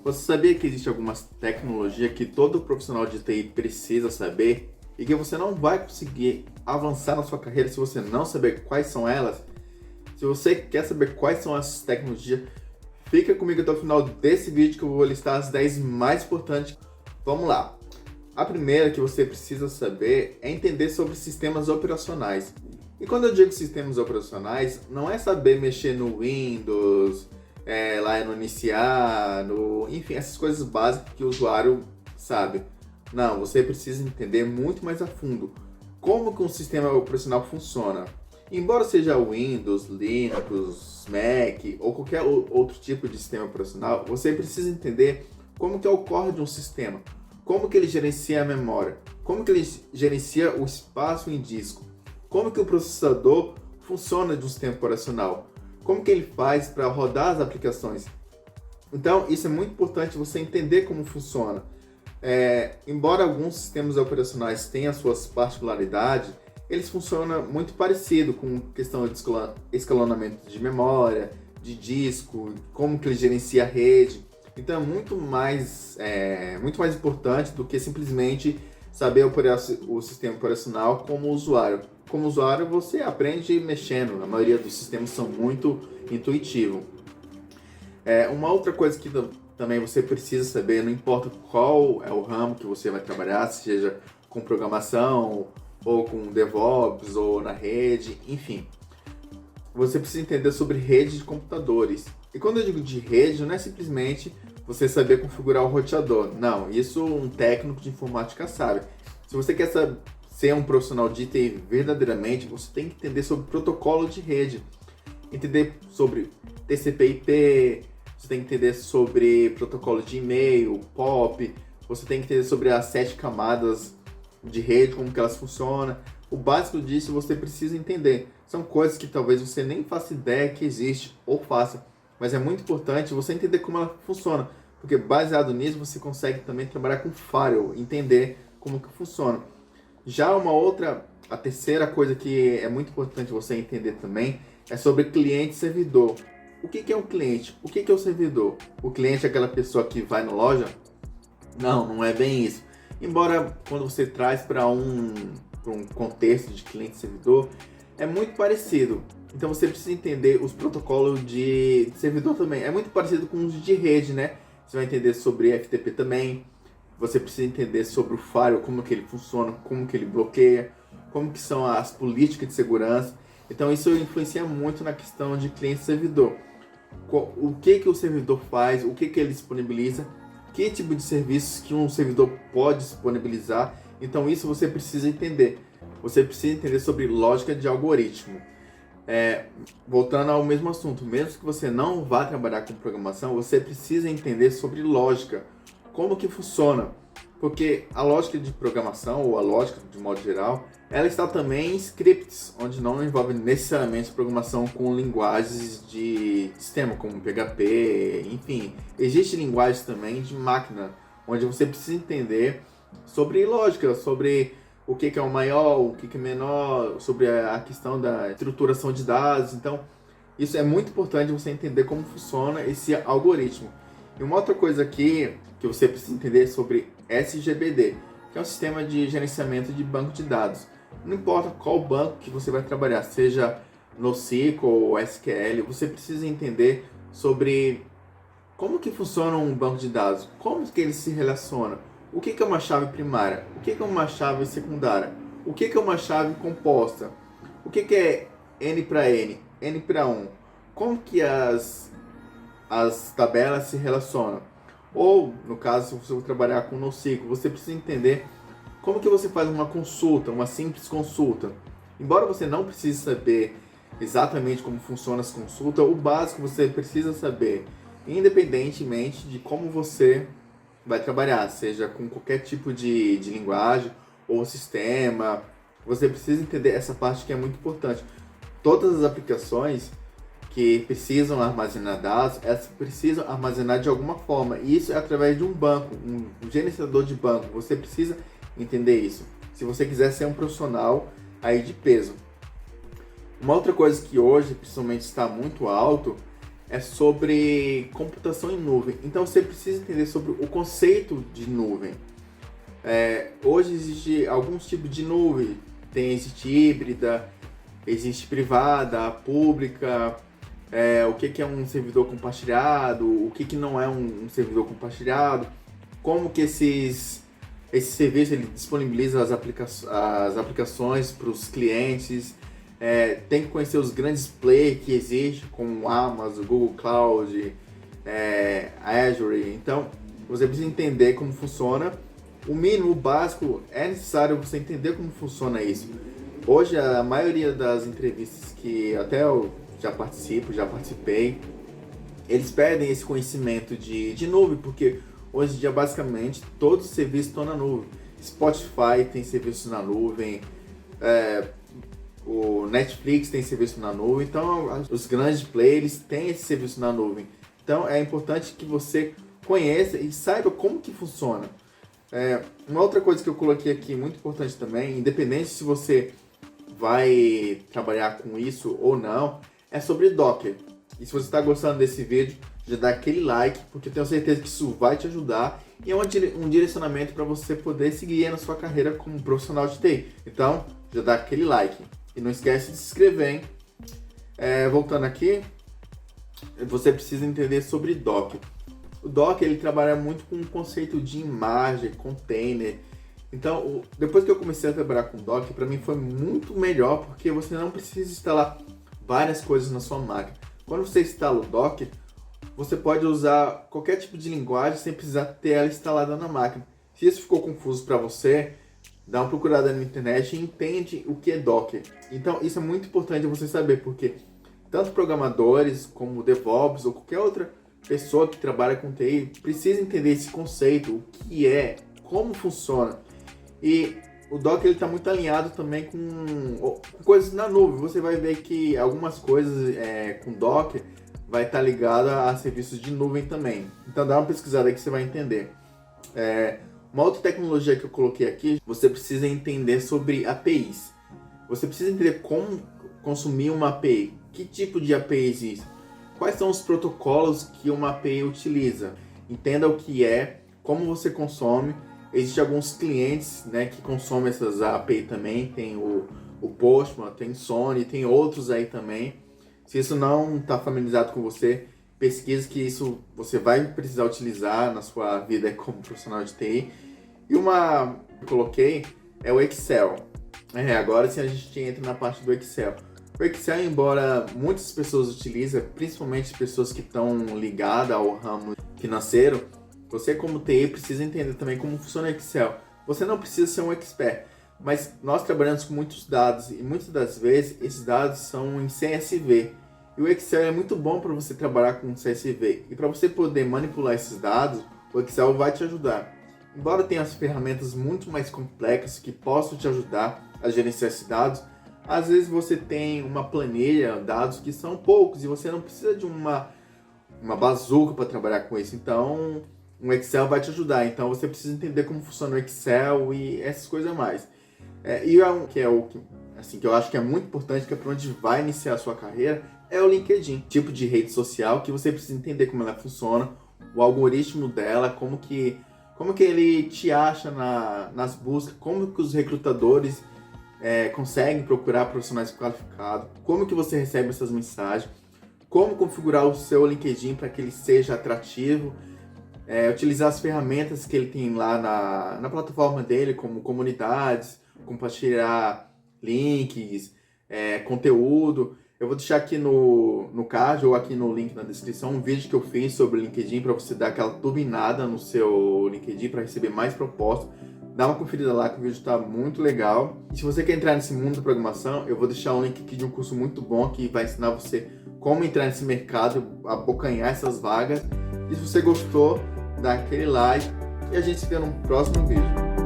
Você sabia que existe algumas tecnologias que todo profissional de TI precisa saber e que você não vai conseguir avançar na sua carreira se você não saber quais são elas? Se você quer saber quais são essas tecnologias, fica comigo até o final desse vídeo que eu vou listar as 10 mais importantes. Vamos lá! A primeira que você precisa saber é entender sobre sistemas operacionais. E quando eu digo sistemas operacionais, não é saber mexer no Windows, lá no iniciar, enfim, essas coisas básicas que o usuário sabe. Não, você precisa entender muito mais a fundo como que um sistema operacional funciona. Embora seja Windows, Linux, Mac ou qualquer outro tipo de sistema operacional, você precisa entender como que ocorre de um sistema, como que ele gerencia a memória, como que ele gerencia o espaço em disco, como que o processador funciona de um sistema operacional, como que ele faz para rodar as aplicações. Então, isso é muito importante você entender como funciona. Embora alguns sistemas operacionais tenham suas particularidades, eles funcionam muito parecido com questão de escalonamento de memória, de disco, como que ele gerencia a rede. Então é muito mais importante do que simplesmente saber operar o sistema operacional como usuário. Como usuário você aprende mexendo, a maioria dos sistemas são muito intuitivos. Uma outra coisa que também você precisa saber, não importa qual é o ramo que você vai trabalhar, seja com programação, ou com DevOps, ou na rede, enfim. Você precisa entender sobre rede de computadores. E quando eu digo de rede, não é simplesmente você saber configurar o roteador. Não, isso um técnico de informática sabe. Se você quer ser um profissional de TI verdadeiramente, você tem que entender sobre protocolo de rede. Entender sobre TCP/IP, você tem que entender sobre protocolo de e-mail, POP, você tem que entender sobre as 7 camadas de rede, como que elas funcionam. O básico disso você precisa entender. São coisas que talvez você nem faça ideia que existe ou faça, mas é muito importante você entender como ela funciona, porque baseado nisso você consegue também trabalhar com firewall, entender como que funciona. Já a terceira coisa que é muito importante você entender também é sobre cliente e servidor. O que é um cliente? O que é o servidor? O cliente é aquela pessoa que vai na loja? Não, não é bem isso. Embora quando você traz para um contexto de cliente e servidor, é muito parecido. Então você precisa entender os protocolos de servidor também. É muito parecido com os de rede, né? Você vai entender sobre FTP também. Você precisa entender sobre o firewall, como que ele funciona, como que ele bloqueia, como que são as políticas de segurança. Então isso influencia muito na questão de cliente e servidor. O que o servidor faz, o que ele disponibiliza, que tipo de serviços que um servidor pode disponibilizar. Então isso você precisa entender. Você precisa entender sobre lógica de algoritmo. Voltando ao mesmo assunto, mesmo que você não vá trabalhar com programação, você precisa entender sobre lógica, como que funciona. Porque a lógica de programação, ou a lógica de modo geral, ela está também em scripts, onde não envolve necessariamente programação com linguagens de sistema, como PHP, enfim. Existem linguagens também de máquina, onde você precisa entender sobre lógica, sobre o que é o maior, o que é menor, sobre a questão da estruturação de dados. Então, isso é muito importante você entender como funciona esse algoritmo. E uma outra coisa aqui que você precisa entender sobre SGBD, que é um sistema de gerenciamento de banco de dados. Não importa qual banco que você vai trabalhar, seja NoSQL ou SQL, você precisa entender sobre como que funciona um banco de dados, como que ele se relaciona, o que é uma chave primária, o que é uma chave secundária, o que é uma chave composta, o que é N para N, N para 1, como que as tabelas se relacionam. Ou, no caso, se você for trabalhar com NoSQL, você precisa entender como que você faz uma consulta, uma simples consulta. Embora você não precise saber exatamente como funcionam as consultas, o básico você precisa saber, independentemente de como você vai trabalhar, seja com qualquer tipo de linguagem ou sistema. Você precisa entender essa parte que é muito importante. Todas as aplicações que precisam armazenar dados, elas precisam armazenar de alguma forma. E isso é através de um banco, um gerenciador de banco. Você precisa entender isso, se você quiser ser um profissional aí de peso. Uma outra coisa que hoje, principalmente, está muito alto é sobre computação em nuvem. Então você precisa entender sobre o conceito de nuvem. Hoje existe alguns tipos de nuvem. Existe híbrida, existe privada, pública, o que é um servidor compartilhado, o que não é um servidor compartilhado, como que esse serviço ele disponibiliza as aplicações para os clientes. Tem que conhecer os grandes players que existem, como o Amazon, Google Cloud, Azure. Então, você precisa entender como funciona. O mínimo, o básico, é necessário você entender como funciona isso. Hoje, a maioria das entrevistas que até eu já participei, eles perdem esse conhecimento de nuvem, porque hoje em dia, basicamente, todos os serviços estão na nuvem. Spotify tem serviço na nuvem, o Netflix tem serviço na nuvem, então os grandes players têm esse serviço na nuvem. Então é importante que você conheça e saiba como que funciona. Uma outra coisa que eu coloquei aqui, muito importante também, independente se você vai trabalhar com isso ou não, é sobre Docker. E se você está gostando desse vídeo, já dá aquele like, porque eu tenho certeza que isso vai te ajudar e é um direcionamento para você poder seguir na sua carreira como profissional de TI. Então, já dá aquele like. E não esquece de se inscrever, hein? Voltando aqui, você precisa entender sobre Docker. O Docker ele trabalha muito com o conceito de imagem, container. Então, depois que eu comecei a trabalhar com Docker, para mim foi muito melhor, porque você não precisa instalar várias coisas na sua máquina. Quando você instala o Docker, você pode usar qualquer tipo de linguagem sem precisar ter ela instalada na máquina. Se isso ficou confuso para você, dá uma procurada na internet e entende o que é Docker. Então, isso é muito importante você saber, porque tanto programadores como DevOps ou qualquer outra pessoa que trabalha com TI precisa entender esse conceito, o que é, como funciona. E o Docker está muito alinhado também com coisas na nuvem. Você vai ver que algumas coisas com Docker vai estar ligada a serviços de nuvem também. Então dá uma pesquisada aí que você vai entender. Uma outra tecnologia que eu coloquei aqui, você precisa entender sobre APIs. Você precisa entender como consumir uma API. Que tipo de API existe? Quais são os protocolos que uma API utiliza? Entenda o que é, como você consome. Existem alguns clientes, né, que consomem essas API também. Tem o Postman, tem Sony, tem outros aí também. Se isso não está familiarizado com você, pesquisa que isso você vai precisar utilizar na sua vida como profissional de TI. E uma que eu coloquei é o Excel. Agora sim a gente entra na parte do Excel. O Excel, embora muitas pessoas utilizem, principalmente pessoas que estão ligadas ao ramo financeiro, você como TI precisa entender também como funciona o Excel. Você não precisa ser um expert, mas nós trabalhamos com muitos dados e muitas das vezes esses dados são em CSV. E o Excel é muito bom para você trabalhar com CSV. E para você poder manipular esses dados, o Excel vai te ajudar. Embora tenha as ferramentas muito mais complexas que possam te ajudar a gerenciar esses dados, às vezes você tem uma planilha, dados que são poucos e você não precisa de uma bazuca para trabalhar com isso. Então, o Excel vai te ajudar. Então, você precisa entender como funciona o Excel e essas coisas a mais. Que eu acho que é muito importante, que é para onde vai iniciar a sua carreira, é o LinkedIn. Tipo de rede social que você precisa entender como ela funciona, o algoritmo dela, como que ele te acha nas buscas, como que os recrutadores conseguem procurar profissionais qualificados, como que você recebe essas mensagens, como configurar o seu LinkedIn para que ele seja atrativo, utilizar as ferramentas que ele tem lá na plataforma dele, como comunidades, compartilhar links, conteúdo. Eu vou deixar aqui no card ou aqui no link na descrição um vídeo que eu fiz sobre o LinkedIn para você dar aquela turbinada no seu LinkedIn para receber mais propostas. Dá uma conferida lá que o vídeo está muito legal. E se você quer entrar nesse mundo da programação, eu vou deixar um link aqui de um curso muito bom que vai ensinar você como entrar nesse mercado, abocanhar essas vagas. E se você gostou, dá aquele like e a gente se vê no próximo vídeo.